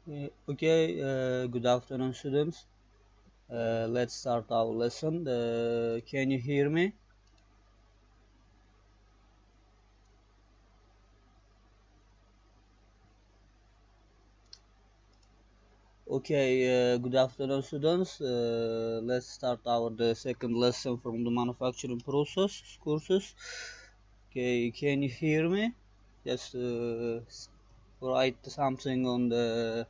Good afternoon, students. Let's start our lesson. Can you hear me? Good afternoon, students. Let's start our the second lesson from the manufacturing process courses. Okay, can you hear me? Just write something on the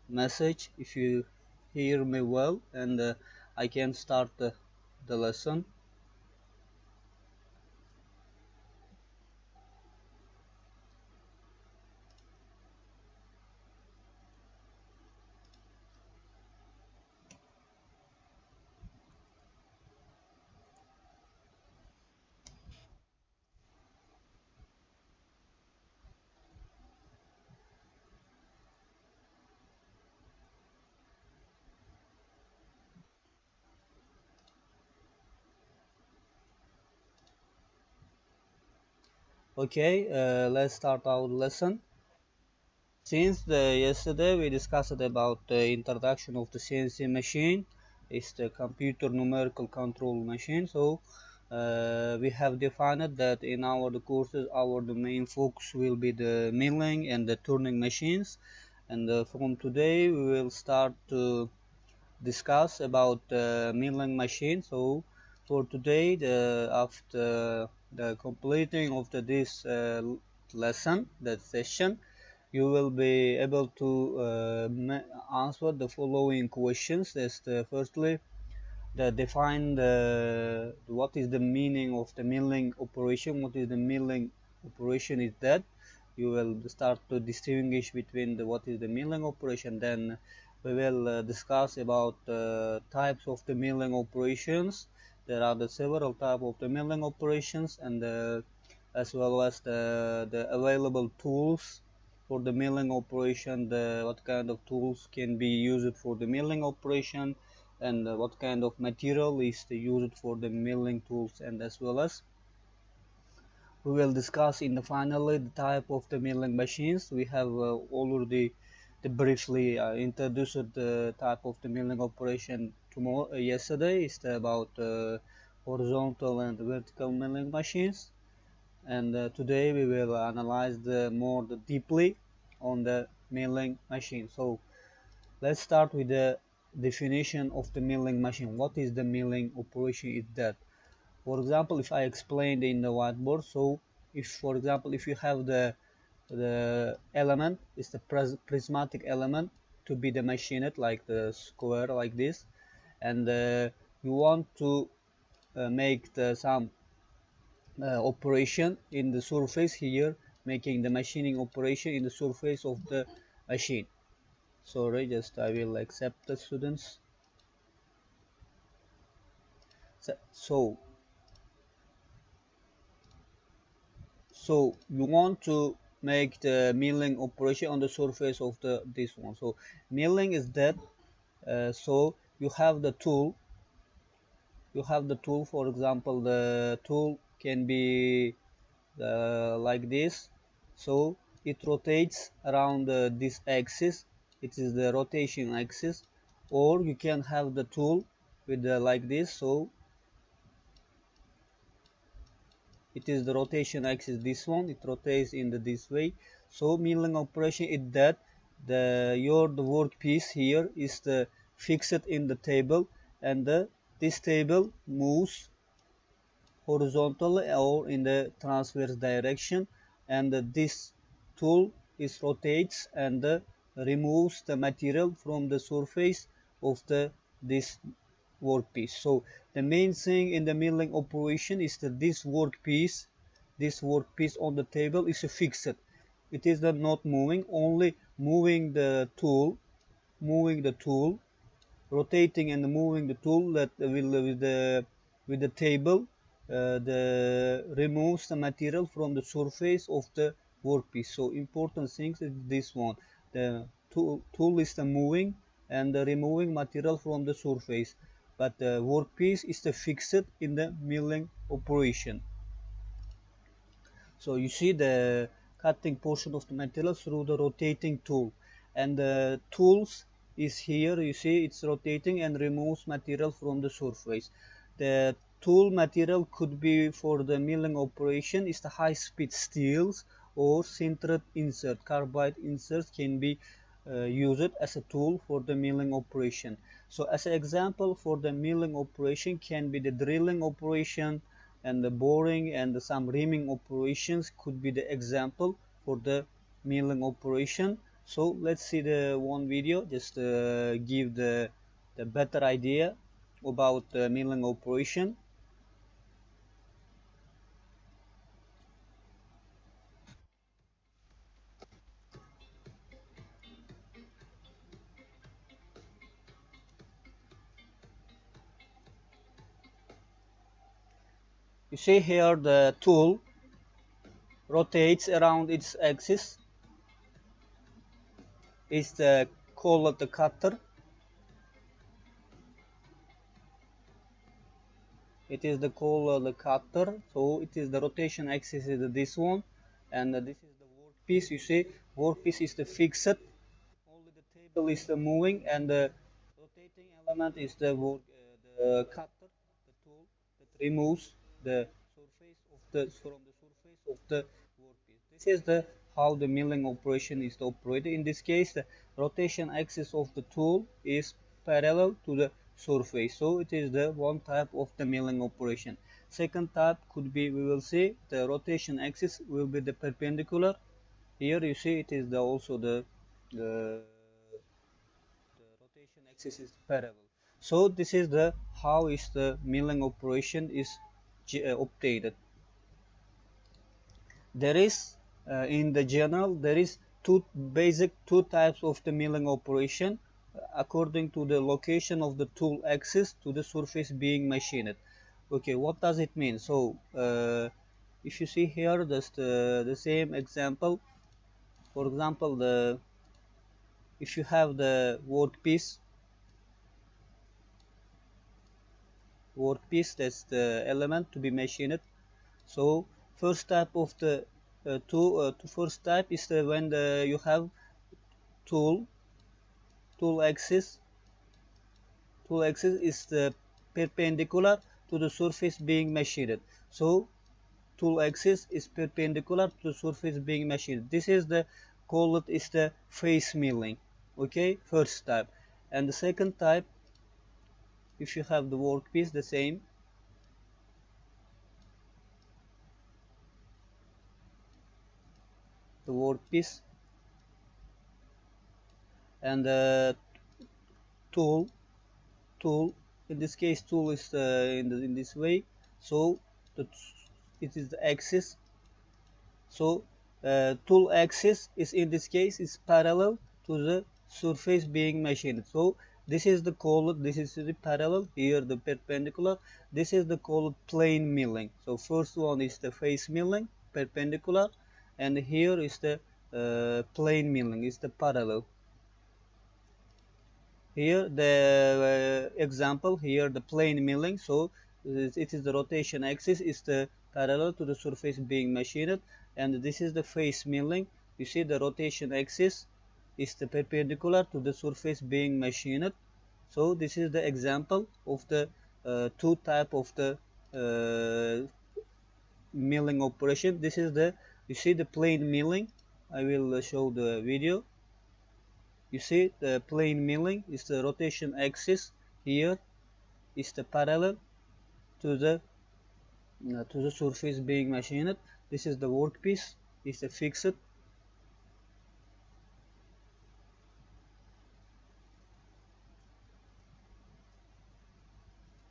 message if you hear me well, and I can start the lesson. Let's start our lesson. Since yesterday we discussed about the introduction of the CNC machine, it's the computer numerical control machine. So we have defined that in our the courses, our the main focus will be the milling and the turning machines. And from today we will start to discuss about the milling machine. So for today, after the completing of this lesson, that session, you will be able to answer the following questions. Firstly, define what is the meaning of the milling operation. What is the milling operation? Is that you will start to distinguish between what is the milling operation. Then we will discuss about types of the milling operations. There are the several types of the milling operations, and as well as the available tools for the milling operation, what kind of tools can be used for the milling operation, and what kind of material is used for the milling tools, and as well as we will discuss in the finally the type of the milling machines. We have already briefly introduced the type of the milling operation tomorrow yesterday. It's about horizontal and vertical milling machines, and today we will analyze more deeply on the milling machine. So let's start with the definition of the milling machine. What is the milling operation? Is that, for example, if I explained in the whiteboard, so if, for example, if you have the element, it's the prismatic element to be the machined like the square like this, and you want to make some operation in the surface here, making the machining operation in the surface of the machine. Sorry, just I will accept the students. So, so you want to make the milling operation on the surface of this one. So milling is that. So you have the tool. For example, the tool can be like this. So it rotates around this axis. It is the rotation axis, or you can have the tool with like this. So it is the rotation axis, this one, it rotates in this way. So milling operation is that the workpiece here is fixed in the table, and this table moves horizontally or in the transverse direction, and this tool is rotates and removes the material from the surface of this workpiece. So the main thing in the milling operation is that this workpiece on the table is fixed. It is not moving, only moving the tool, rotating and moving the tool that will with the table the removes the material from the surface of the workpiece. So important things is this one. The tool is the moving and the removing material from the surface, but the workpiece is the fixed in the milling operation. So you see the cutting portion of the material through the rotating tool, and the tools is here. You see it's rotating and removes material from the surface. The tool material could be for the milling operation is the high-speed steels or sintered insert. Carbide inserts can be used as a tool for the milling operation. So as an example for the milling operation can be the drilling operation, and the boring and some reaming operations could be the example for the milling operation. So let's see the one video just give the better idea about the milling operation. You see here the tool rotates around its axis. It's the call of the cutter. It is the call of the cutter. So it is the rotation axis is this one, and this is the workpiece. You see, workpiece is the fixed. Only the table is the moving, and the rotating element is the the cutter, the tool that removes the surface of the from the surface of the workpiece. This is the how the milling operation is operated. In this case, the rotation axis of the tool is parallel to the surface. So it is the one type of the milling operation. Second type could be, we will see the rotation axis will be the perpendicular. Here you see it is the also the rotation axis is parallel. So this is the how is the milling operation is obtained. There is in the general there is two types of the milling operation according to the location of the tool axis to the surface being machined. Okay, what does it mean? So if you see here just the same example. For example, the if you have the workpiece, that's the element to be machined. So first type of the first type is the when you have tool tool axis tool axis is the perpendicular to the surface being machined. So tool axis is perpendicular to the surface being machined. This is the call it is the face milling. Okay, first type. And the second type, if you have the workpiece, the same. The workpiece and the tool tool in this case tool is in this way. So the, it is the axis. So tool axis is in this case is parallel to the surface being machined. So this is the called, this is the parallel, here the perpendicular. This is the called plane milling. So first one is the face milling, perpendicular, and here is the plane milling, is the parallel. Here the example, here the plane milling. So it is the rotation axis is the parallel to the surface being machined, and this is the face milling. You see the rotation axis is the perpendicular to the surface being machined. So this is the example of the two type of the milling operation. This is the, you see the plane milling. I will show the video. You see the plane milling is the rotation axis. Here is the parallel to the surface being machined. This is the workpiece. Is the fixed.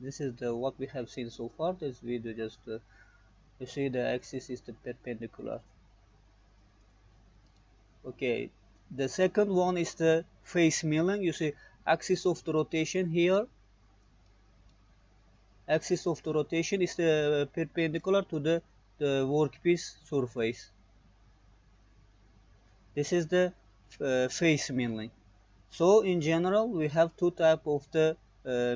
This is the what we have seen so far. This video just you see the axis is the perpendicular. Okay, the second one is the face milling. You see axis of the rotation here. Axis of the rotation is the perpendicular to the workpiece surface. This is the face milling. So in general, we have two type of the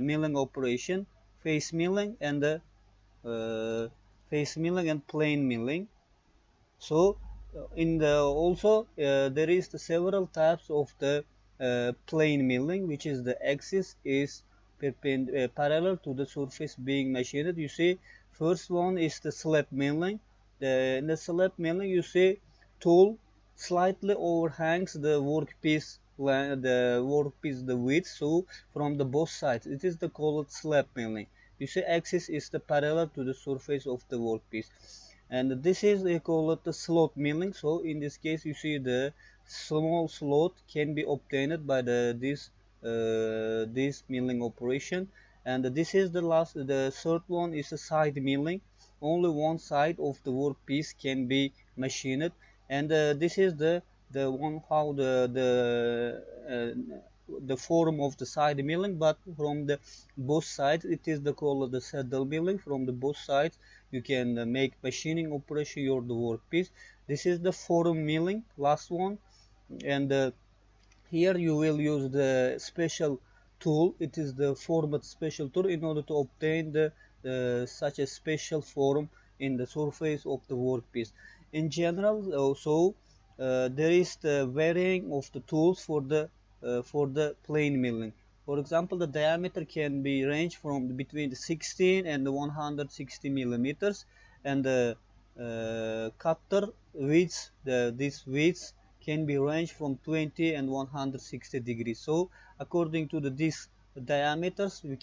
milling operation: face milling and the face milling and plane milling. So In the also there is the several types of the plane milling, which is the axis is parallel to the surface being machined. You see, first one is the slab milling. In the slab milling, you see tool slightly overhangs the workpiece, the width, so from the both sides. It is the called slab milling. You see, axis is the parallel to the surface of the workpiece, and this is they call it the slot milling. So in this case you see the small slot can be obtained by this milling operation. And this is the third one is the side milling. Only one side of the workpiece can be machined, and this is the one how the form of the side milling, but from the both sides it is the call of the saddle milling. From the both sides you can make machining operation your the workpiece. This is the forum milling, last one. And here you will use the special tool. It is the format special tool in order to obtain such a special form in the surface of the workpiece. In general, also there is the varying of the tools for the plane milling. For example, the diameter can be ranged from between 16 and 160 millimeters, and the cutter width, this width can be ranged from 20 and 160 degrees. So according to this diameters, we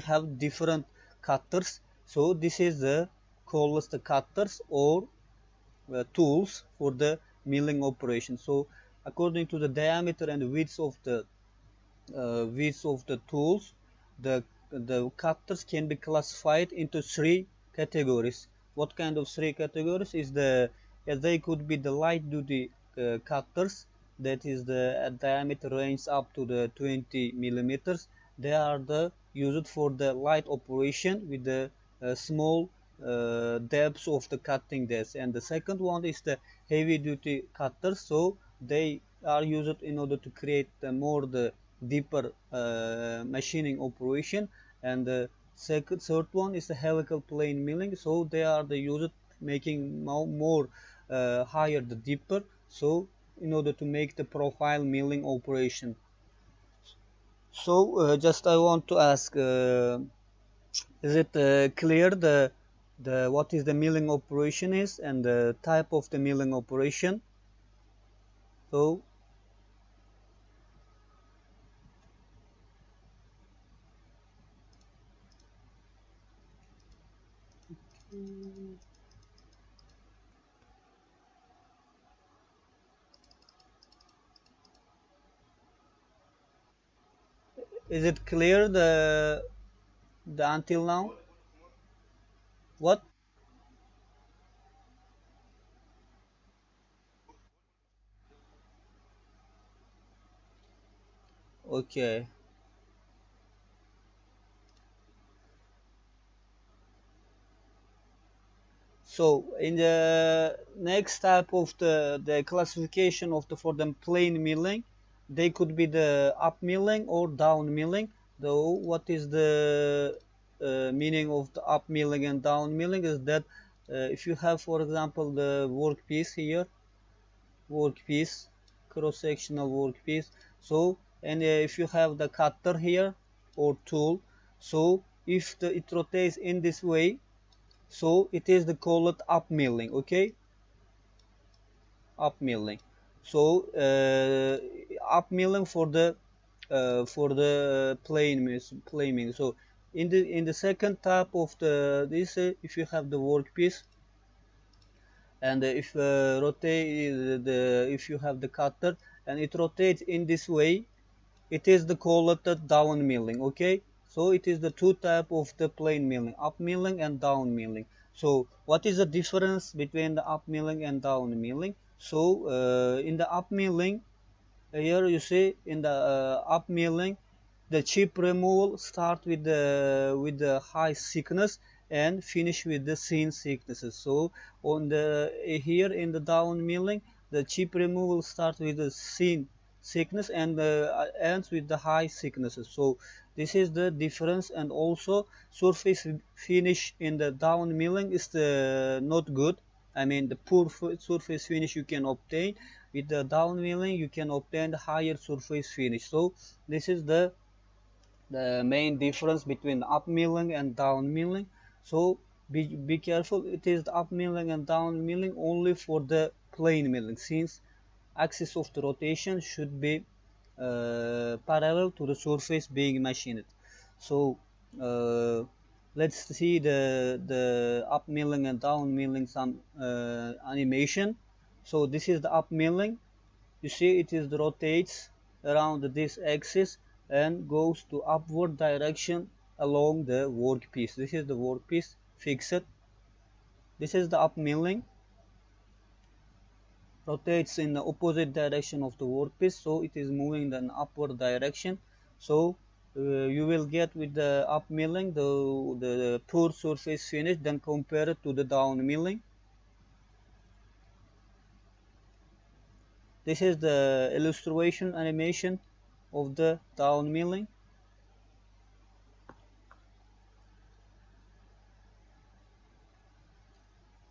have different cutters. So this is the called the cutters or tools for the milling operation. So according to the diameter and width of the tools, the cutters can be classified into three categories. What kind of three categories is they could be the light duty cutters, that is the diameter range up to the 20 millimeters. They are the used for the light operation with the small depths of the cutting desk. And the second one is the heavy duty cutters. So they are used in order to create the deeper machining operation. And the third one is the helical plane milling. So they are the used making more higher the deeper, so in order to make the profile milling operation. So just I want to ask, is it clear the what is the milling operation is and the type of the milling operation? So is it clear the until now? What? Okay. So in the next type of the classification of the for them plane milling, they could be the up milling or down milling. Though what is the meaning of the up milling and down milling is that if you have, for example, the workpiece here, workpiece, cross-sectional workpiece. So and if you have the cutter here or tool, so if it rotates in this way, so it is the called up milling. Okay, up milling. So up milling for the plane milling. So in the second type of the this if you have the workpiece, and if rotate the if you have the cutter and it rotates in this way, it is the called the down milling. Okay, so it is the two type of the plane milling, up milling and down milling. So what is the difference between the up milling and down milling? So in the up milling, here you see in the up milling, the chip removal start with the high thickness and finish with the thin thicknesses. So on the here in the down milling, the chip removal starts with the thin thickness and ends with the high thicknesses. So this is the difference. And also surface finish in the down milling is not good, I mean the poor surface finish you can obtain. With the down milling you can obtain the higher surface finish. So this is the main difference between up milling and down milling. So be careful, it is the up milling and down milling only for the plane milling, since axis of the rotation should be parallel to the surface being machined. So uh, let's see the up milling and down milling some animation. So this is the up milling. You see it is rotates around this axis and goes to upward direction along the workpiece. This is the workpiece fixed. This is the up milling, rotates in the opposite direction of the workpiece, so it is moving in an upward direction. So you will get with the up milling the poor surface finish then compared to the down milling. This is the illustration animation of the down milling.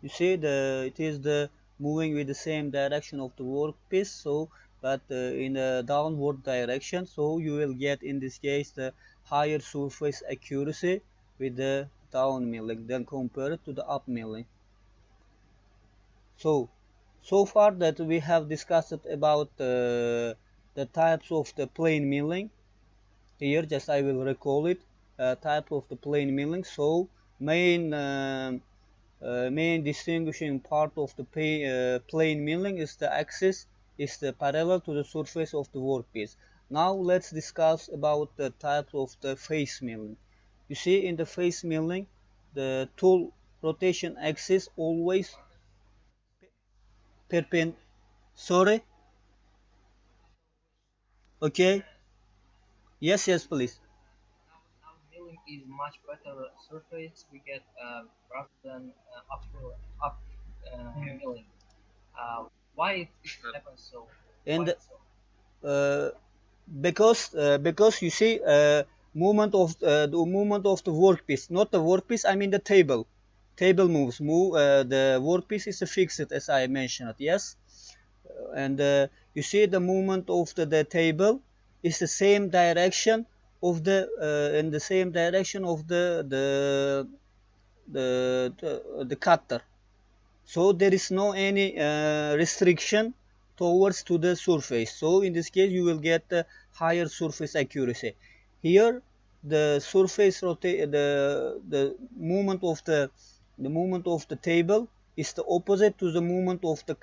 You see it is the moving with the same direction of the workpiece, so but in a downward direction, so you will get in this case the higher surface accuracy with the down milling than compared to the up milling. So far that we have discussed about the types of the plane milling. Here just I will recall it, type of the plane milling. So main distinguishing part of the plane milling is the axis is the parallel to the surface of the workpiece. Now let's discuss about the types of the face milling. You see in the face milling, the tool rotation axis always perpendicular. Sorry, okay, yes, yes, please. And uh, because you see the movement of the workpiece, not the workpiece, I mean the table moves move the workpiece is fixed as I mentioned, yes. And you see the movement of the table is the same direction of the in the same direction of the cutter. So there is no any restriction towards to the surface. So in this case you will get the higher surface accuracy. Here the surface rotate the movement of the table is the opposite to the movement of the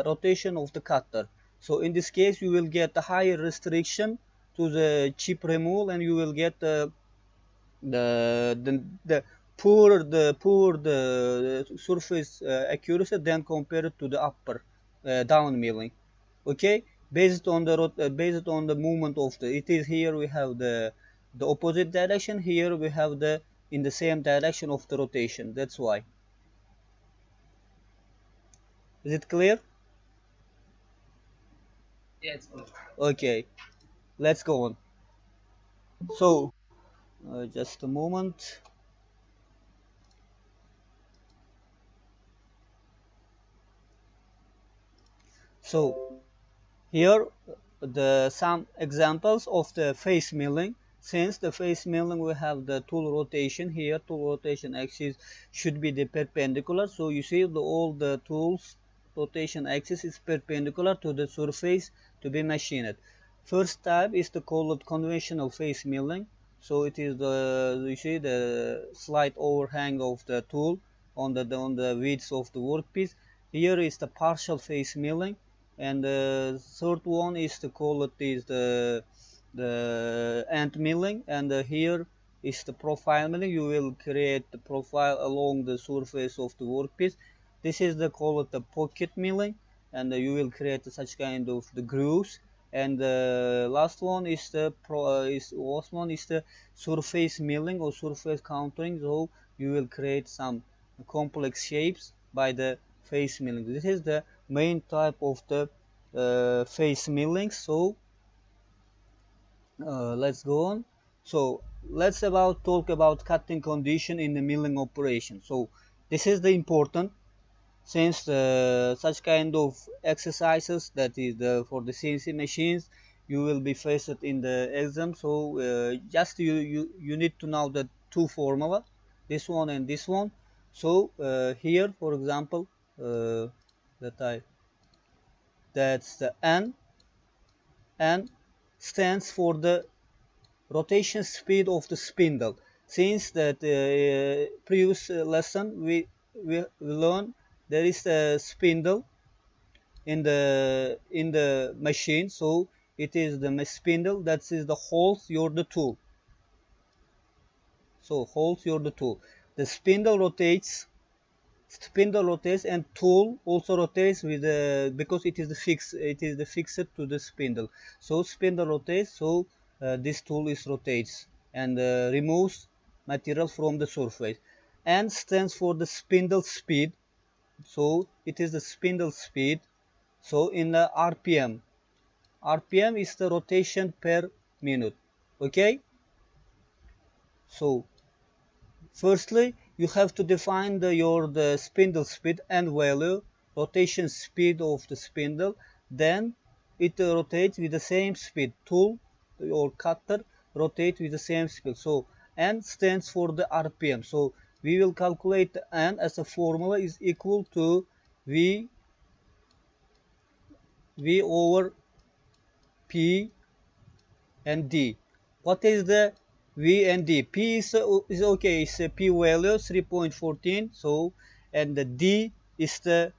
rotation of the cutter. So in this case you will get the higher restriction to the chip removal, and you will get the poor the surface accuracy than compared to the upper down milling. Okay, based on the movement of the, it is here we have the opposite direction, here we have the in the same direction of the rotation. That's why. Is it clear? Okay, let's go on. So just a moment. So here the some examples of the face milling. Since the face milling we have the tool rotation, here tool rotation axis should be the perpendicular. So you see all the tools rotation axis is perpendicular to the surface to be machined. First type is the called conventional face milling. So it is the, you see the slight overhang of the tool on the width of the workpiece. Here is the partial face milling, and the third one is to call it is the end milling, and here is the profile milling. You will create the profile along the surface of the workpiece. This is the call it the pocket milling, and you will create such kind of the grooves. And the last one is the surface milling or surface contouring. So you will create some complex shapes by the face milling. This is the main type of the face milling. So let's go on. So let's talk about cutting condition in the milling operation. So this is the important. Since such kind of exercises, that is for the CNC machines, you will be faced in the exam. So just you need to know the two formula, this one and this one. So here, for example, that I that's the N stands for the rotation speed of the spindle. Since that previous lesson we learned there is a spindle in the machine, so it is the spindle that is the holds your the tool. So holds your the tool. The spindle rotates and tool also rotates with the, because it is the fixed to the spindle. So spindle rotates, so this tool is rotates and removes material from the surface. And stands for the spindle speed, so it is the spindle speed. So in the RPM is the rotation per minute. Okay, so firstly, you have to define the spindle speed and value, rotation speed of the spindle. Then it rotates with the same speed. Tool or cutter rotate with the same speed. So N stands for the RPM. So we will calculate the N as a formula is equal to V over P and D. What is the V and D? P is okay. It's a P value 3.14. So and the D is the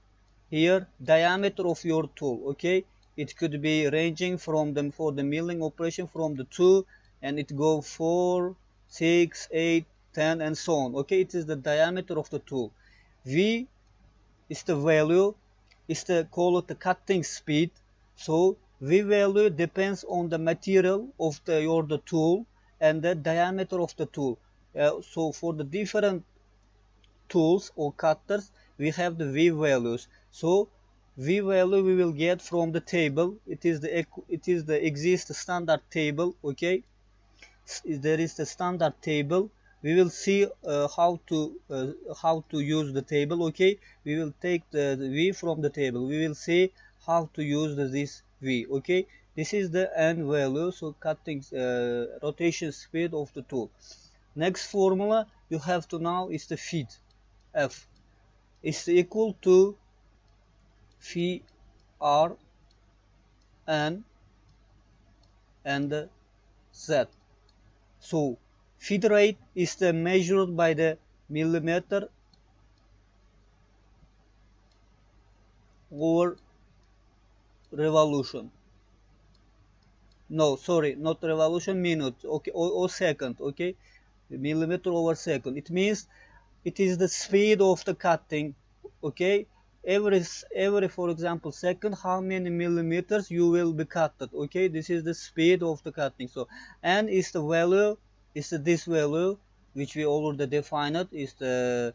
here diameter of your tool. Okay, it could be ranging from them for the milling operation from the 2 and it go 4, 6, 8, 10 and so on. Okay, it is the diameter of the tool. V is the value, is the call it the cutting speed. So V value depends on the material of the tool and the diameter of the tool. So for the different tools or cutters, we have the V values. So V value we will get from the table. It is the exist standard table. Okay, there is the standard table. We will see how to use the table. Okay, we will take the V from the table. We will see how to use this V. Okay, this is the N value, so cutting rotation speed of the tool. Next formula you have to know is the feed. F is equal to phi r n and z. So feed rate is measured by the millimeter over revolution. No, sorry, not revolution, minute. Okay, or second. Okay, millimeter over second. It means it is the speed of the cutting. Okay, every for example second, how many millimeters you will be cut. Okay, this is the speed of the cutting. So n is the value, is this value which we already defined, is the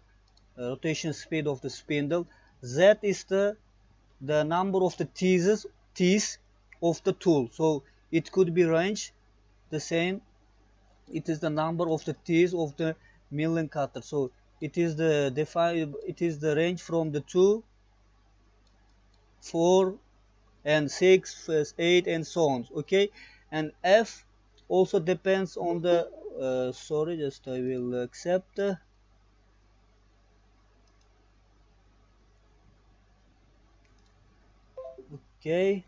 rotation speed of the spindle. Z is the number of the teeth of the tool. So it could be range the same. It is the number of the teeth of the milling cutter. So it is the range from the 2, 4 and 6, 8 and so on. Okay, and F also depends on the sorry, just I will accept. Okay,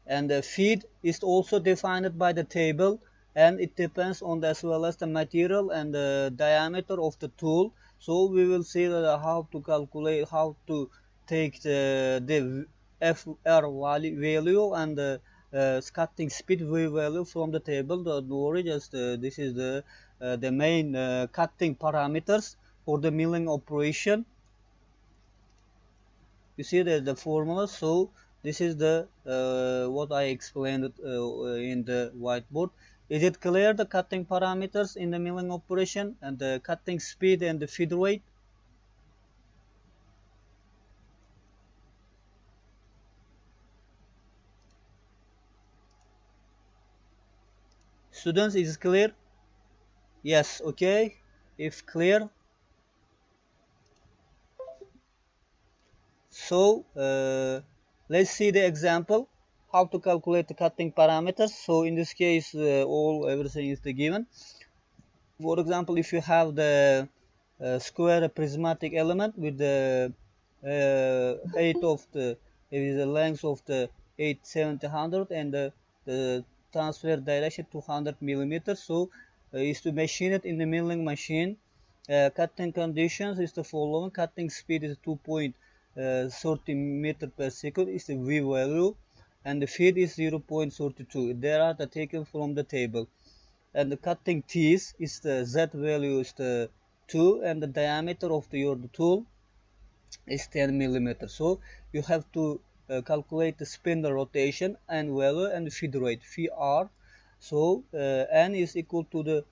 and the feed is also defined by the table, and it depends on as well as the material and the diameter of the tool. So we will see how to calculate, how to take the fr value and the cutting speed v value from the table. Don't worry, just this is the main cutting parameters for the milling operation. You see the formula. So this is the what I explained in the whiteboard. Is it clear, the cutting parameters in the milling operation and the cutting speed and the feed rate? Students, is it clear? Yes, okay. If clear, so let's see the example how to calculate the cutting parameters. So in this case, all everything is the given. For example, if you have the square prismatic element with the height of the with the length of the 870 and the transfer direction 200 millimeters. So is to machine it in the milling machine. Cutting conditions is the following. Cutting speed is 2.30 meter per second is the V value, and the feed is 0.32. They are the taken from the table, and the cutting teeth is the Z value is the 2, and the diameter of your tool is 10 millimeters. So you have to calculate the spindle rotation and value and feed rate Vr. So N is equal to the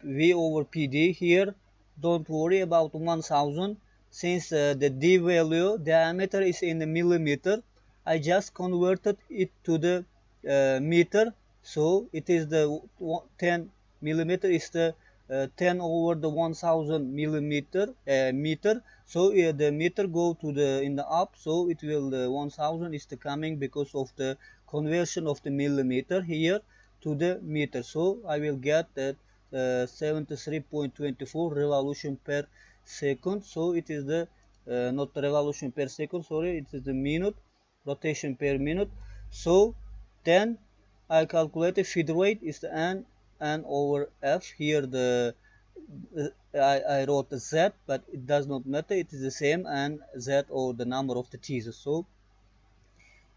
V over PD here. Don't worry about 1000 since the D value diameter is in the millimeter. I just converted it to the meter. So it is the 10 millimeter is the 10 over the 1000 millimeter meter. So the meter go to the in the up, so it will 1000 is the coming because of the conversion of the millimeter here to the meter. So I will get that 73.24 revolution per second. So it is the not the revolution per second, sorry, it is the minute rotation per minute. So then I calculated feed rate is the n over f. Here the I wrote z, but it does not matter. It is the same and z or the number of the teasers. So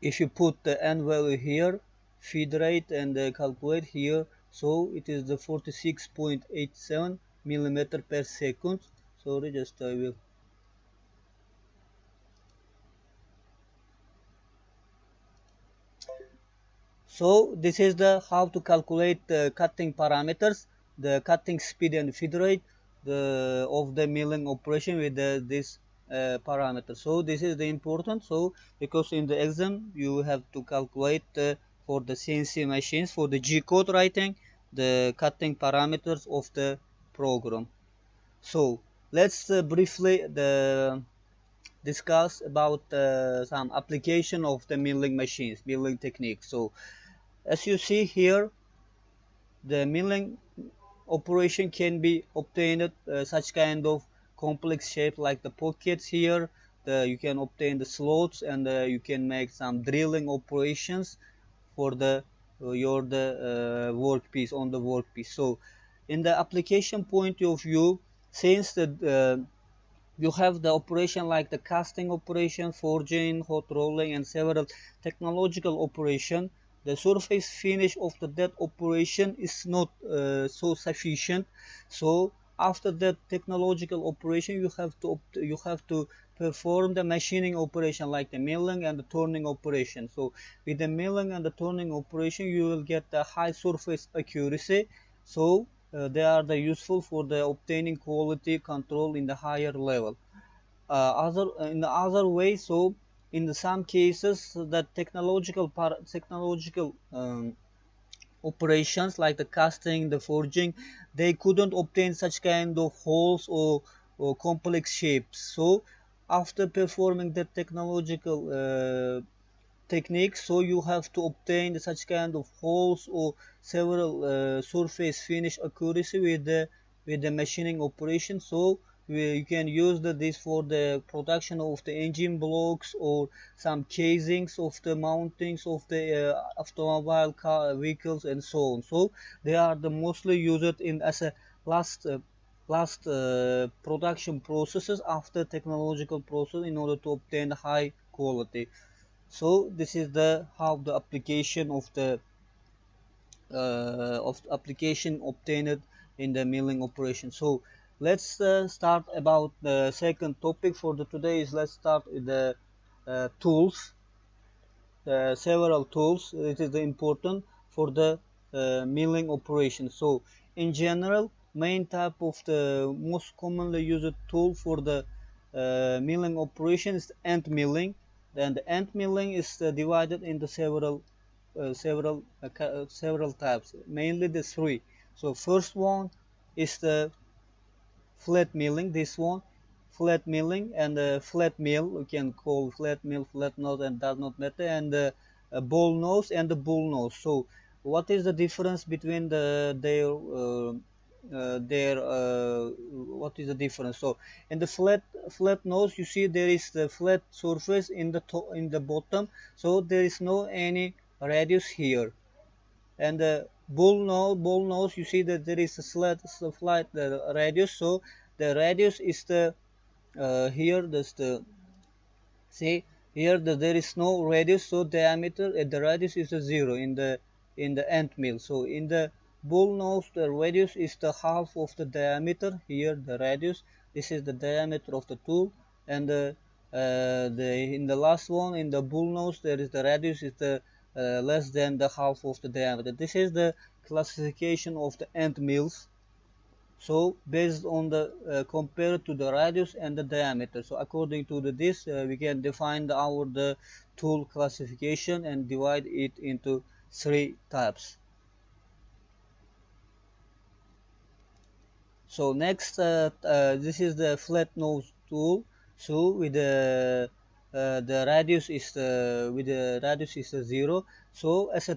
if you put the n value here, feed rate and calculate here, so it is the 46.87 millimeter per second. Sorry, just I will. So this is the how to calculate the cutting parameters, the cutting speed and feed rate of the milling operation with this parameter. So this is the important. So because in the exam you have to calculate for the CNC machines for the G code writing the cutting parameters of the program. So let's briefly discuss about some application of the milling machines, milling techniques. So as you see here, the milling operation can be obtained such kind of complex shape like the pockets here. You can obtain the slots and you can make some drilling operations for the your the workpiece on the workpiece. So in the application point of view, since the you have the operation like the casting operation, forging, hot rolling, and several technological operation. The surface finish of that operation is not so sufficient. So after that technological operation, you have to perform the machining operation like the milling and the turning operation. So with the milling and the turning operation, you will get the high surface accuracy. So they are the useful for the obtaining quality control in the higher level. Other in the other way, so in the some cases that technological operations like the casting, the forging, they couldn't obtain such kind of holes or complex shapes. So after performing the technological techniques, so you have to obtain such kind of holes or several surface finish accuracy with the machining operation. So you can use this for the production of the engine blocks or some casings of the mountings of the automobile car vehicles and so on. So they are the mostly used in as a last production processes after technological process in order to obtain high quality. So this is the how the application of the application obtained in the milling operation. So let's start about the second topic for the today is let's start with the tools, several tools. It is important for the milling operation. So in general, main type of the most commonly used tool for the milling operation is end milling. Then the end milling is divided into several types, mainly the three. So first one is the flat milling. This one, flat milling, and flat mill. We can call flat mill, flat nose, and does not matter. And ball nose and the bull nose. So, what is the difference between what is the difference? So, in the flat nose, you see there is the flat surface in the in the bottom. So there is no any radius here. And the bull nose, you see that there is a slight radius. So the radius is the here there's the see here there is no radius, so diameter at the radius is a zero in the end mill. So in the bull nose, the radius is the half of the diameter. Here the radius, this is the diameter of the tool. And the in the last one, in the bull nose, there is the radius is the less than the half of the diameter. This is the classification of the end mills. So based on the compared to the radius and the diameter. So according to this, we can define the tool classification and divide it into three types. So next, this is the flat nose tool. So with the radius is a zero. So as a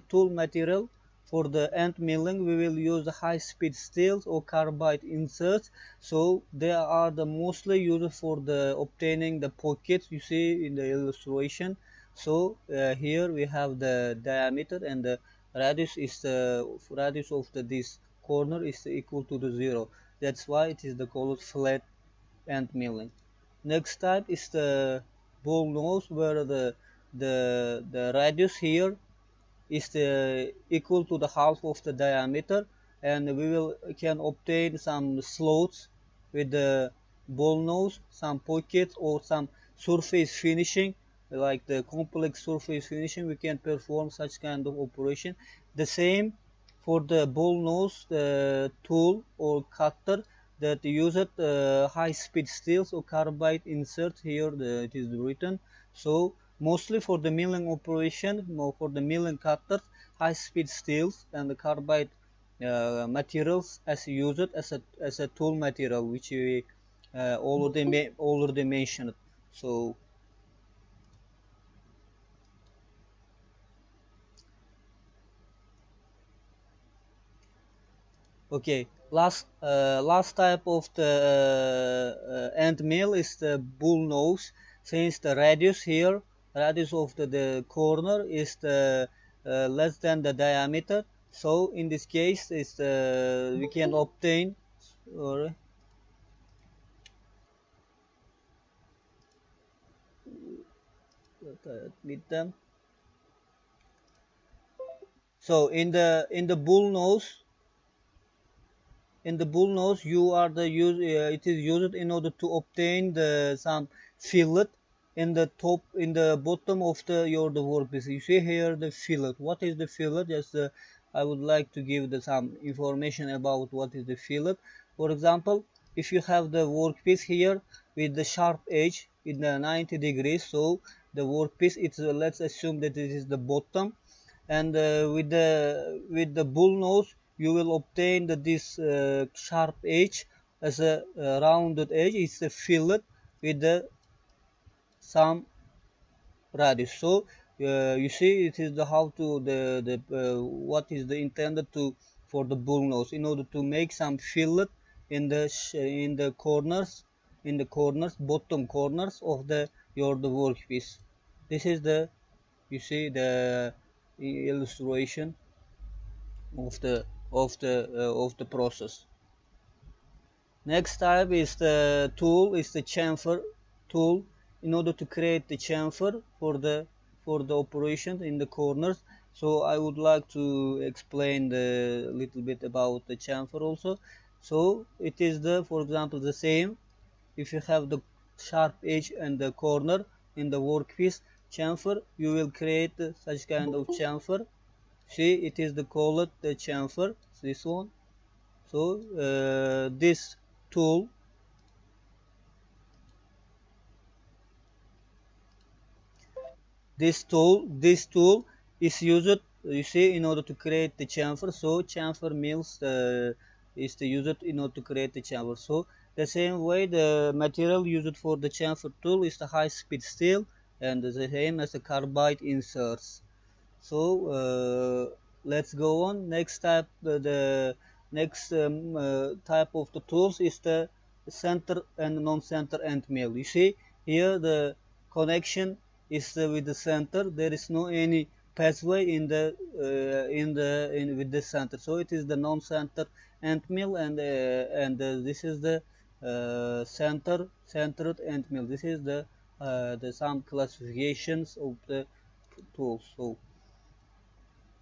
tool material for the end milling, we will use the high speed steels or carbide inserts. So they are the mostly used for the obtaining the pockets you see in the illustration. So here we have the diameter, and the radius is the radius of this corner is equal to the zero. That's why it is the called flat end milling. Next type is the bull nose, where the radius here is equal to the half of the diameter, and we can obtain some slots with the ball nose, some pockets, or some surface finishing, like the complex surface finishing. We can perform such kind of operation. The same for the ball nose tool or cutter that uses high speed steels or carbide insert. Here it is written. So mostly for the milling operation, more for the milling cutters, high speed steels and the carbide materials as used as a tool material, which we already mentioned. So okay, last type of the end mill is the bull nose. Since the radius of the corner is the less than the diameter. So in this case, is we can obtain or with them. So in the bull nose, you are the use it is used in order to obtain the some fillet in the top, in the bottom of the workpiece. You see here the fillet. What is the fillet? Just I would like to give some information about what is the fillet. For example, if you have the workpiece here with the sharp edge in the 90 degrees, so the workpiece, it's let's assume that this is the bottom, and with the bull nose, you will obtain this sharp edge as a rounded edge. It's a fillet with some radius. So you see, it is the how to the what is the intended to for the bull nose, in order to make some fillet in the corners, bottom corners of the workpiece. This is the, you see, the illustration of the process. Next type is the chamfer tool. In order to create the chamfer for the operation in the corners. So I would like to explain the little bit about the chamfer also. So it is for example, the same. If you have the sharp edge and the corner in the workpiece chamfer, you will create such kind of chamfer. See, it is called the chamfer, this one. So tool this tool is used, you see, in order to create the chamfer. So chamfer mills is to use it in order to create the chamfer. So the same way the material used for the chamfer tool is the high speed steel and the same as the carbide inserts. So let's go on. Next type, the next type of the tools is the center and non-center end mill. You see here the connection is with the center. There is no any pathway in with the center. So it is the non-center end mill, and this is the centered end mill. This is the some classifications of the tools. So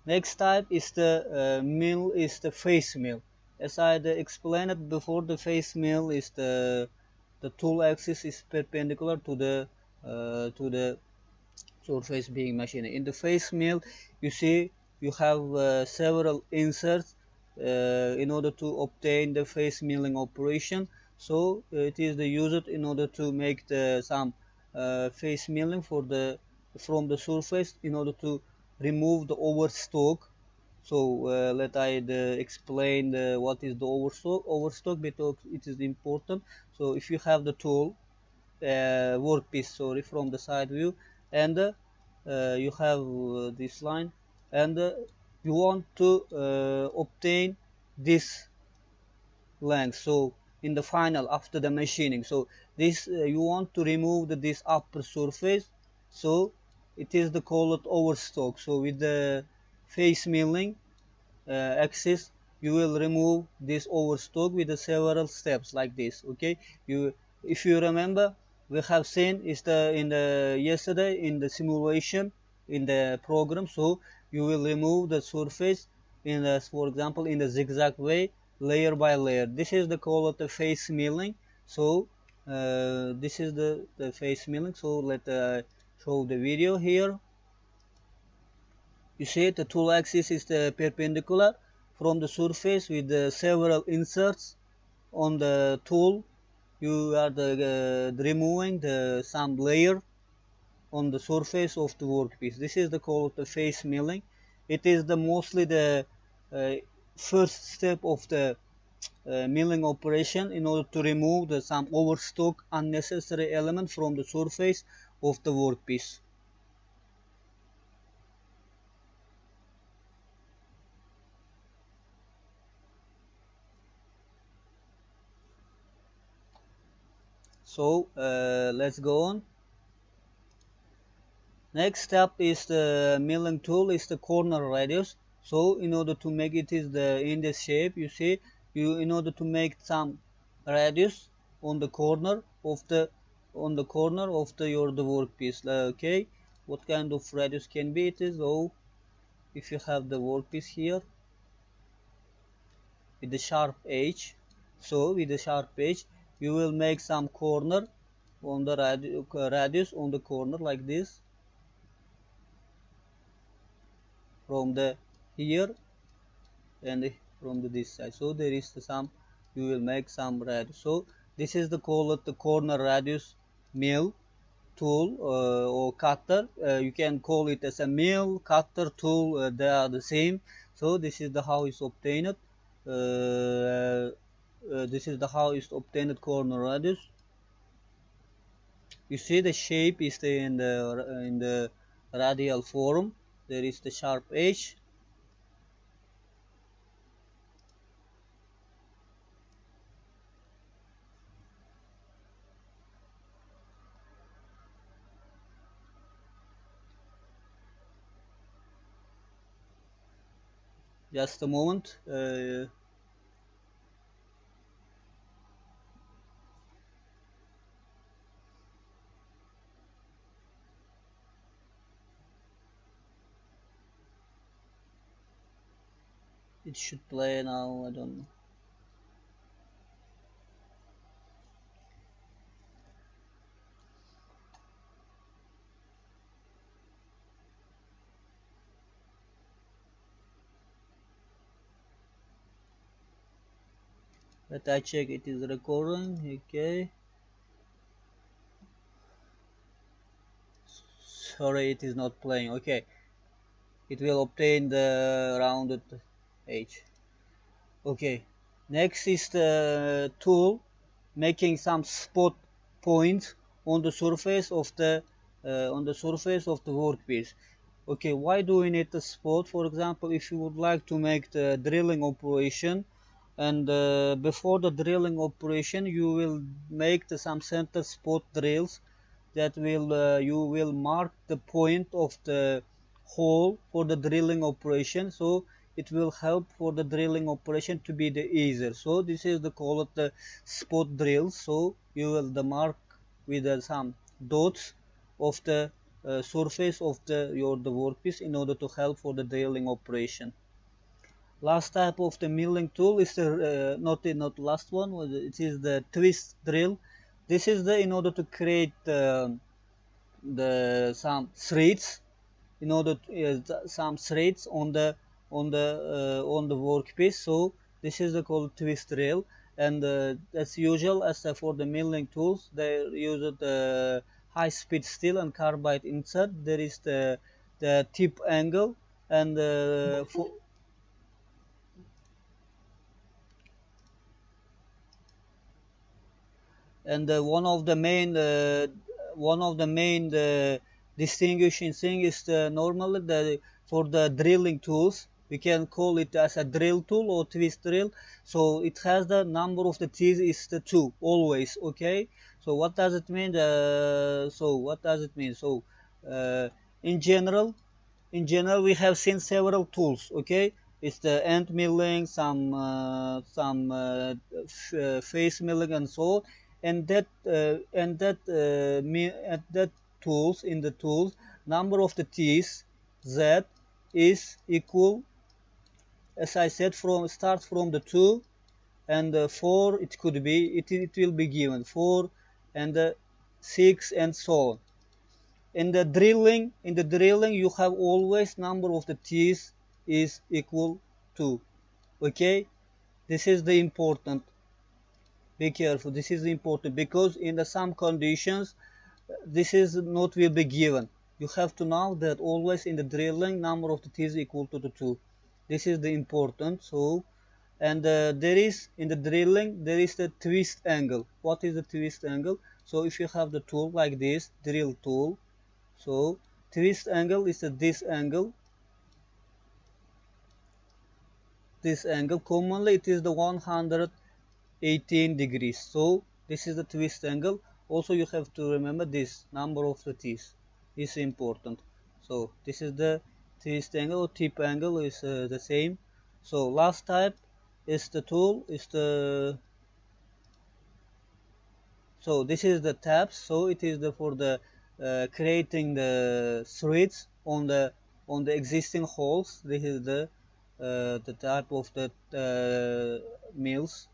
next type is the mill is the face mill. As I explained before, the face mill is the tool axis is perpendicular to the surface being machined. In the face mill, you see you have several inserts in order to obtain the face milling operation. So it is the used in order to make the some face milling for the from the surface in order to remove the overstock. So let I explain what is the overstock. Overstock because it is important. So if you have the tool workpiece, sorry, from the side view, and you have this line, and you want to obtain this length. So in the final after the machining, so this you want to remove this upper surface. So it is the called overstock. So with the face milling axis, you will remove this overstock with the several steps like this. Okay, you if you remember, we have seen is the in the yesterday in the simulation in the program. So you will remove the surface in the, for example, in the zigzag way, layer by layer. This is the call of the face milling. So this is the face milling. So let show the video here. You see the tool axis is the perpendicular from the surface with the several inserts on the tool. You are removing the some layer on the surface of the workpiece. This is the called the face milling. It is the mostly the uh, first step of the milling operation in order to remove the some overstock unnecessary element from the surface of the workpiece. So let's go on. Next step is the milling tool is the corner radius. So in order to make it is the in this shape, you see, you in order to make some radius on the corner of your the workpiece. Okay, what kind of radius can be it is? So if you have the workpiece here with the sharp edge, so with the sharp edge, you will make some corner on the radius on the corner like this from the here and from this side. So there is some, you will make some radius. So this is the call of the corner radius mill tool or cutter. You can call it as a mill cutter tool. They are the same. So this is the how is obtained. This is the how is obtained corner radius. You see the shape is in the radial form. There is the sharp edge. Just a moment. It should play now. I don't know. Let I check it is recording. Okay. Sorry, it is not playing. Okay. It will obtain the rounded edge. Okay. Next is the tool making some spot points on the surface of the workpiece. Okay, why do we need the spot? For example, if you would like to make the drilling operation, and before the drilling operation, you will make some center spot drills that will you will mark the point of the hole for the drilling operation, so it will help for the drilling operation to be the easier. So this is the call of the spot drills. So you will the mark with some dots of the surface of the workpiece in order to help for the drilling operation. Last type of the milling tool is the not last one, it is the twist drill. This is the in order to create the some threads, in order to, some threads on the workpiece. So this is the called twist drill, and as usual as for the milling tools, they use the high speed steel and carbide insert. There is the tip angle, and and one of the main distinguishing thing is normally for the drilling tools we can call it as a drill tool or twist drill. So it has the number of the teeth is the two always. Okay, so what does it mean? So uh, in general, we have seen several tools. Okay, it's the end milling, face milling, and so on. And that tools, in the tools, number of the teeth that is equal, as I said, from start from the 2, and 4, it could be, it will be given 4, and 6, and so on. In the drilling you have always number of the teeth is equal to. Okay, this is the important. Be careful, this is important, because in the some conditions this is not will be given. You have to know that always in the drilling number of the teeth is equal to the 2. This is the important. So, and there is in the drilling there is the twist angle. What is the twist angle? So if you have the tool like this drill tool, so twist angle is this angle. This angle commonly it is the 118 degrees. So this is the twist angle. Also you have to remember this number of the teeth is important. So this is the twist angle or tip angle is the same. So last type is the tool is the, so this is the tabs. So it is the for the creating the threads on the existing holes. This is the type of the mills.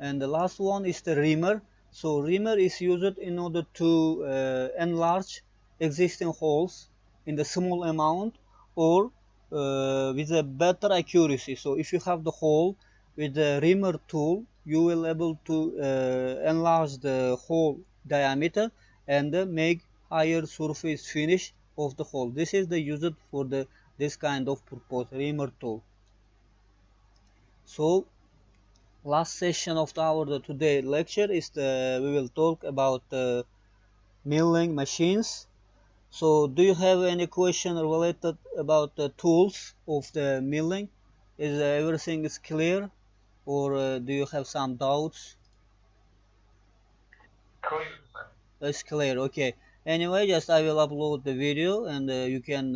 And the last one is the reamer. So reamer is used in order to enlarge existing holes in the small amount, or with a better accuracy. So if you have the hole with the reamer tool, you will able to enlarge the hole diameter and make higher surface finish of the hole. This is the used for the this kind of purpose, reamer tool. So last session of our today lecture is we will talk about milling machines. So do you have any question related about the tools of the milling? Is everything is clear, or do you have some doubts? It's clear. Okay. Anyway, just I will upload the video, and you can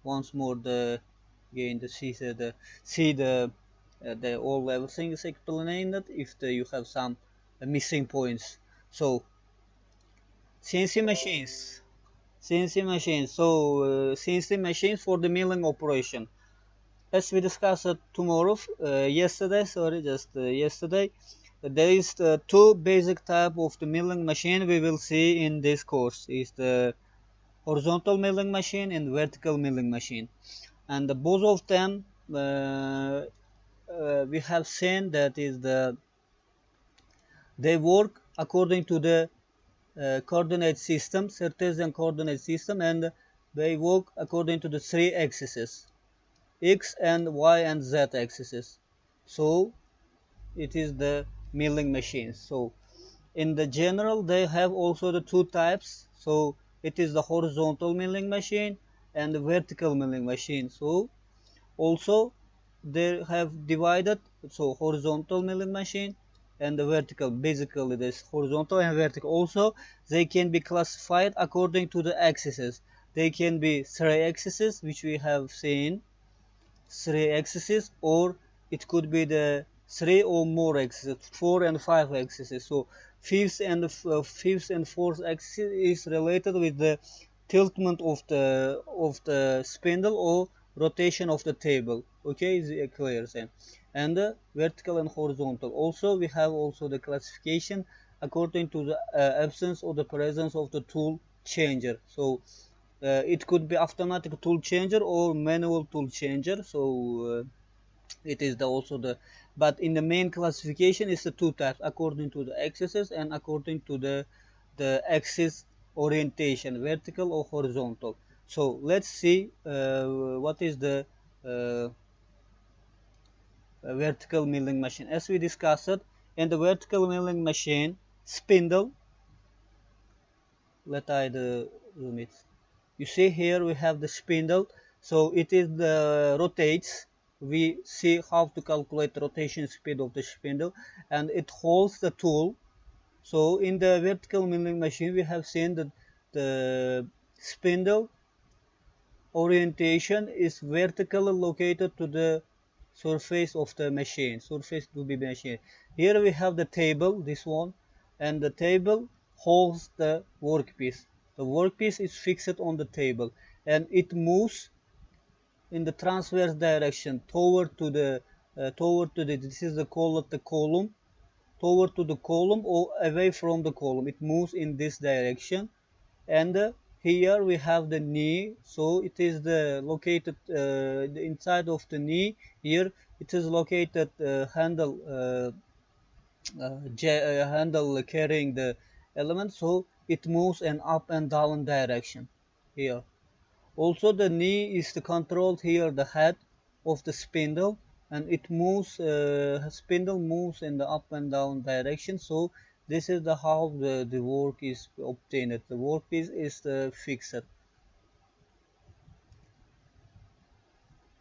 once more the again the see the all everything is explained if you have some missing points. So CNC machines, CNC machines. So CNC machines for the milling operation. As we discussed yesterday, there is the two basic type of the milling machine we will see in this course. Is the horizontal milling machine and vertical milling machine, and both of them we have seen that is they work according to the coordinate system, Cartesian coordinate system, and they work according to the three axes, x and y and z axes. So it is the milling machine. So in the general, they have also the two types. So it is the horizontal milling machine and the vertical milling machine. So also they have divided, so horizontal milling machine and the vertical. Basically this horizontal and vertical. Also they can be classified according to the axes. They can be 3 axes, which we have seen, 3 axes, or it could be the 3 or more axes, 4 and 5 axes. So fifth and fourth axis is related with the tiltment of the spindle or rotation of the table. Okay, is it clear then? And the vertical and horizontal. Also, we have also the classification according to the absence or the presence of the tool changer. So it could be automatic tool changer or manual tool changer. So it is also the, but in the main classification is the two types according to the axes and according to the axis orientation, vertical or horizontal. So let's see what is the uh, vertical milling machine. As we discussed, in the vertical milling machine, spindle, let I zoom it. You see here we have the spindle, so it is the rotates. We see how to calculate the rotation speed of the spindle, and it holds the tool. So in the vertical milling machine, we have seen that the spindle orientation is vertically located to the surface of the machine, surface to be machine. Here we have the table, this one, and the table holds the workpiece. The workpiece is fixed on the table and it moves in the transverse direction toward to the this is the called the column, toward to the column or away from the column. It moves in this direction, and here we have the knee. So it is the located the inside of the knee. Here it is located handle carrying the element, so it moves in up and down direction here. Also the knee is controlled here, the head of the spindle, and it moves, spindle moves in the up and down direction. So this is the how the work is obtained. The workpiece is fixed.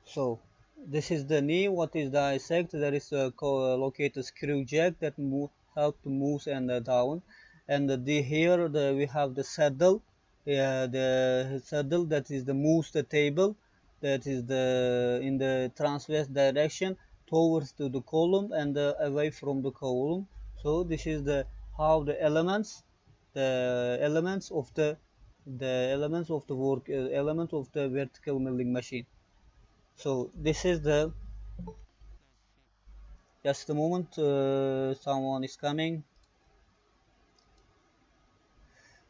So this is the knee. What is dissect? There is a located screw jack that help to move and down. And here we have the saddle. The saddle that is the moves the table. That is the in the transverse direction towards to the column and away from the column. So this is the how the elements of the elements of the work elements of the vertical milling machine. So this is the, just a moment, someone is coming.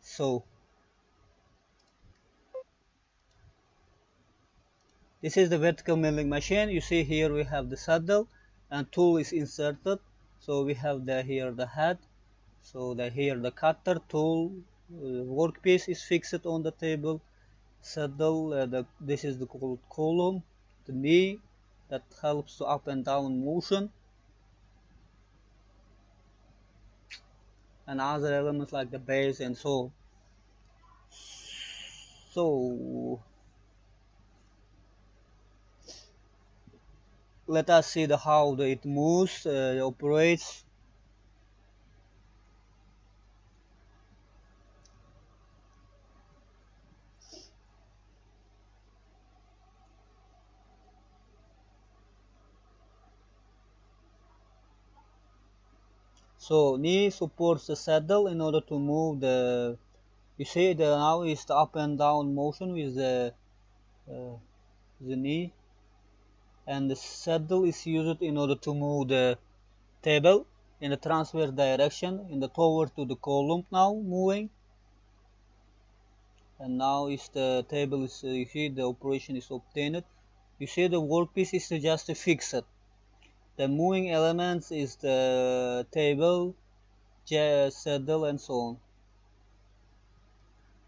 So this is the vertical milling machine. You see here we have the saddle and tool is inserted. So we have here the head. So here the cutter tool, workpiece is fixed on the table. Saddle, this is the called column, the knee that helps to up and down motion, and other elements like the base and so. So let us see how it moves, operates. So knee supports the saddle in order to move the. You see now is the up and down motion with uh, the knee, and the saddle is used in order to move the table in the transverse direction in the toward to the column now moving. And now is the table is you see the operation is obtained. You see the workpiece is just fixed. The moving elements is the table, saddle, and so on.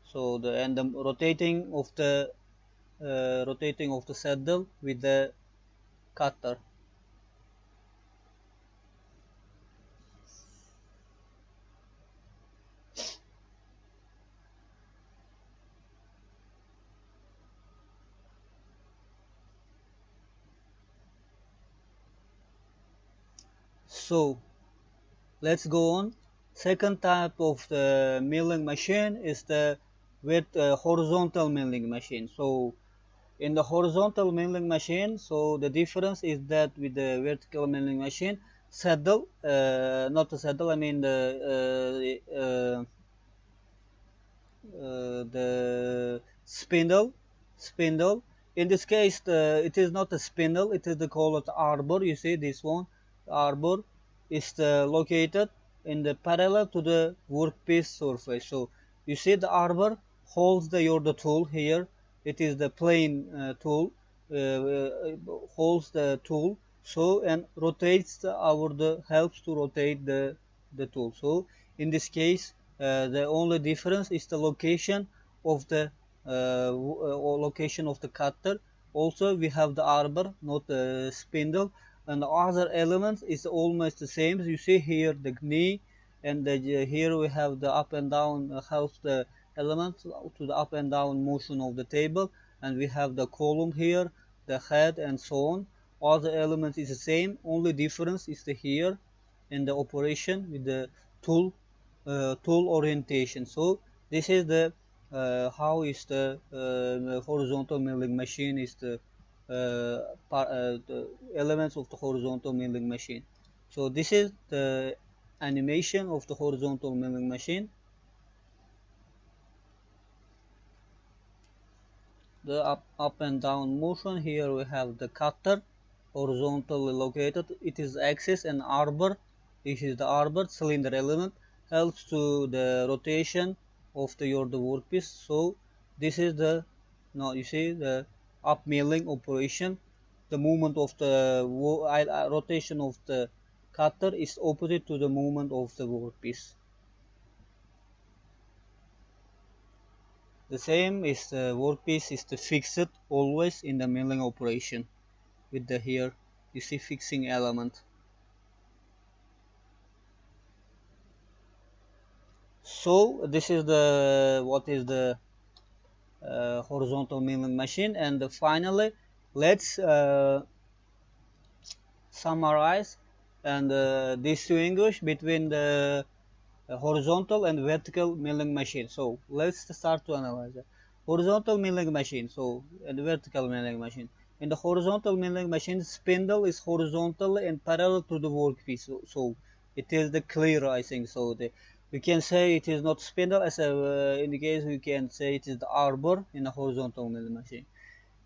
So the rotating of the saddle with the cutter. So let's go on. Second type of the milling machine is the horizontal milling machine. So in the horizontal milling machine, so the difference is that with the vertical milling machine, saddle, not the saddle, I mean the spindle. In this case, it is not a spindle, it is the called arbor. You see this one, arbor is located in the parallel to the workpiece surface. So you see the arbor holds the tool here. It is the plane tool, holds the tool, so and rotates the helps to rotate the tool. So in this case, the only difference is the location of the location of the cutter. Also, we have the arbor, not the spindle, and the other elements is almost the same. You see here the knee, and here we have the up and down helps the elements to the up and down motion of the table, and we have the column here, the head, and so on. All the elements is the same. Only difference is the here in the operation with the tool tool orientation. So this is the how is the horizontal milling machine is the elements of the horizontal milling machine. So this is the animation of the horizontal milling machine. The up and down motion. Here we have the cutter horizontally located. It is axis and arbor. This is the arbor cylinder element helps to the rotation of the workpiece. So this is the now you see the up milling operation. The movement of the rotation of the cutter is opposite to the movement of the workpiece. The same is the workpiece is the fixed always in the milling operation with the here you see fixing element. So this is the what is the horizontal milling machine, and finally let's summarize and distinguish between the horizontal and vertical milling machine. So let's start to analyze it. Horizontal milling machine, so and vertical milling machine. In the horizontal milling machine, spindle is horizontal and parallel to the workpiece. So it is the clear, I think. So we can say it is not spindle, as in the case we can say it is the arbor in the horizontal milling machine.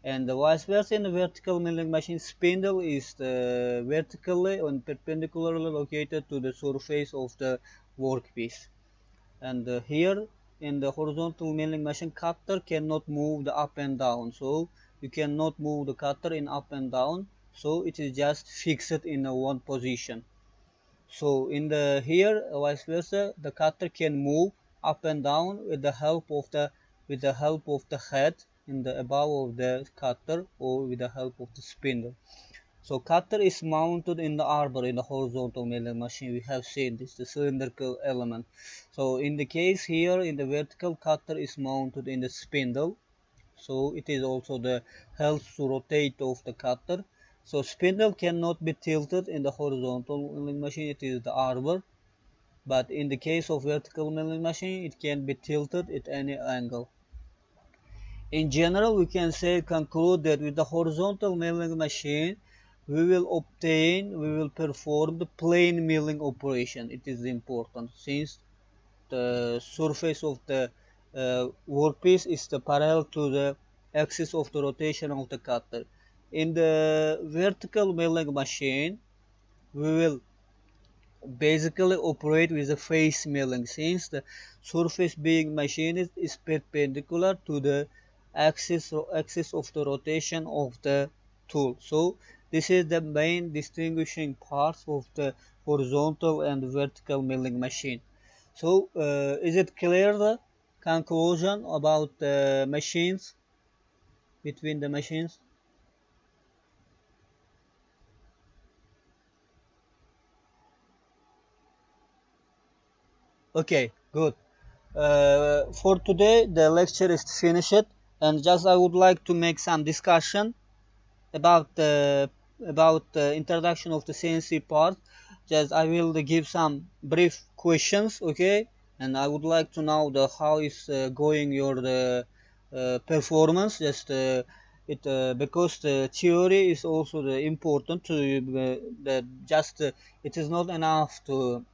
And the vice versa in the vertical milling machine, spindle is vertically and perpendicularly located to the surface of the workpiece. And here in the horizontal milling machine, cutter cannot move the up and down. So you cannot move the cutter in up and down. So it is just fixed in one position. So in the here vice versa, the cutter can move up and down with the help of the head in the above of the cutter or with the help of the spindle. So cutter is mounted in the arbor in the horizontal milling machine. We have seen this, the cylindrical element. So in the case here in the vertical, cutter is mounted in the spindle. So it is also the helps to rotate of the cutter. So spindle cannot be tilted in the horizontal milling machine. It is the arbor. But in the case of vertical milling machine, it can be tilted at any angle. In general, we can conclude that with the horizontal milling machine, we will perform the plane milling operation. It is important since the surface of the workpiece is the parallel to the axis of the rotation of the cutter. In the vertical milling machine, we will basically operate with a face milling since the surface being machined is perpendicular to the axis of the rotation of the tool. So this is the main distinguishing parts of the horizontal and vertical milling machine. So is it clear the conclusion about the machines between the machines? Okay, good. For today, the lecture is finished, and just I would like to make some discussion about the introduction of the CNC part. just I will give some brief questions, okay? And I would like to know the how is going your performance. Just it because the theory is also the important to that just it is not enough to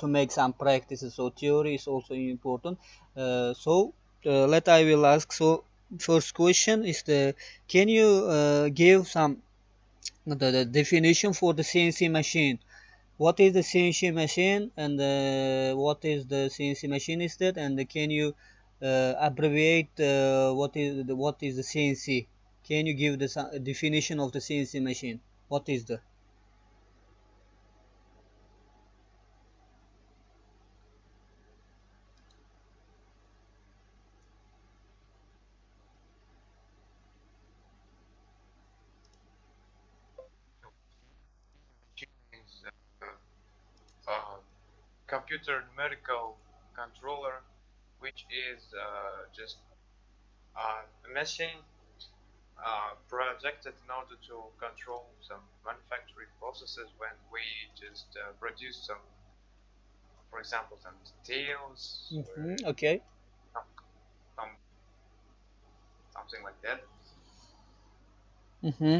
make some practices. So theory is also important. Let I will ask. So first question is the can you give some the definition for the CNC machine? What is the CNC machine and what is the CNC machine is that? And can you abbreviate what is the CNC? Can you give the definition of the CNC machine? What is the? Okay. Mm-hmm.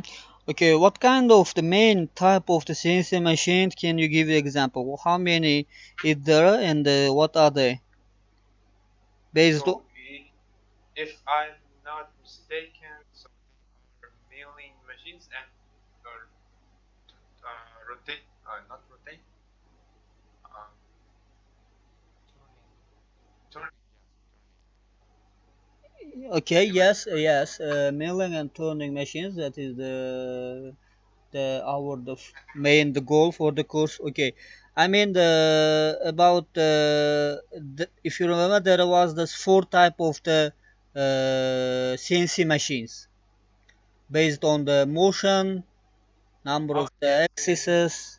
Okay, what kind of the main type of the CNC machine can you give the example? How many is there and what are they? Based on okay, yes, yes, milling and turning machines. That is the main the goal for the course. Okay, I mean the about if you remember there was this four type of the CNC machines based on the motion, number of the axes.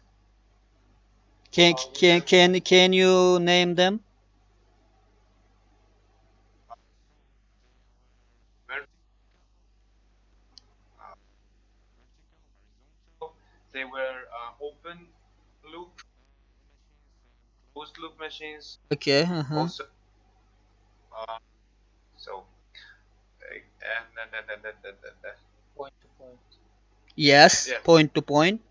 Can you name them? Okay. Uh-huh. Yes, point to point.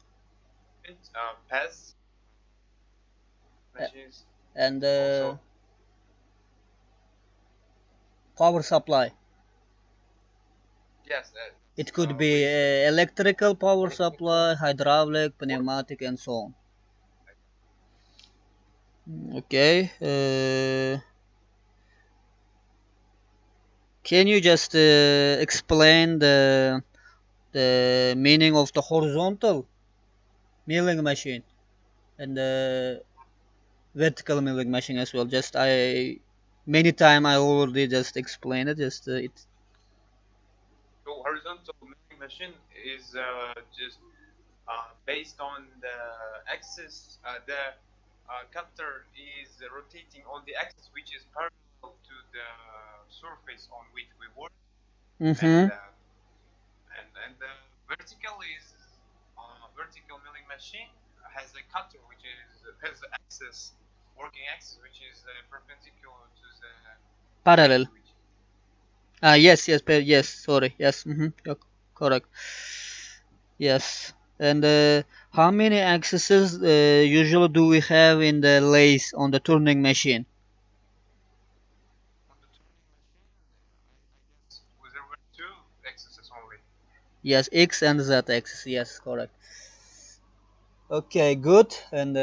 And power supply. It could be electrical power supply, hydraulic, pneumatic, and so on. Okay. Can you just explain the meaning of the horizontal milling machine and the vertical milling machine as well? Just I many time I already just explained it. Just it. Mm-hmm. Parallel. Yes, yes, yes. Sorry, yes. Mm-hmm. You're correct. Yes. And how many axes usually do we have in the lathe on the turning machine? Yes, X and Z axis. Yes, correct. Okay, good. And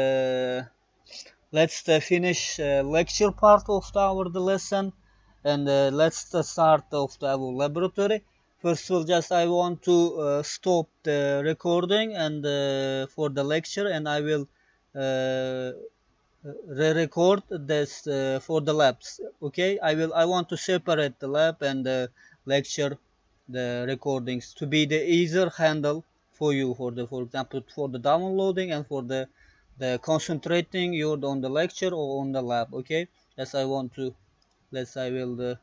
let's finish lecture part of our the lesson, and let's start of the our laboratory. First of all, just I want to stop the recording and for the lecture, and I will uh, re-record this for the labs. Okay, I want to separate the lab and the lecture, the recordings to be the easier handle for you for example for the downloading and for the concentrating you on the lecture or on the lab. Okay, yes I want to let's I will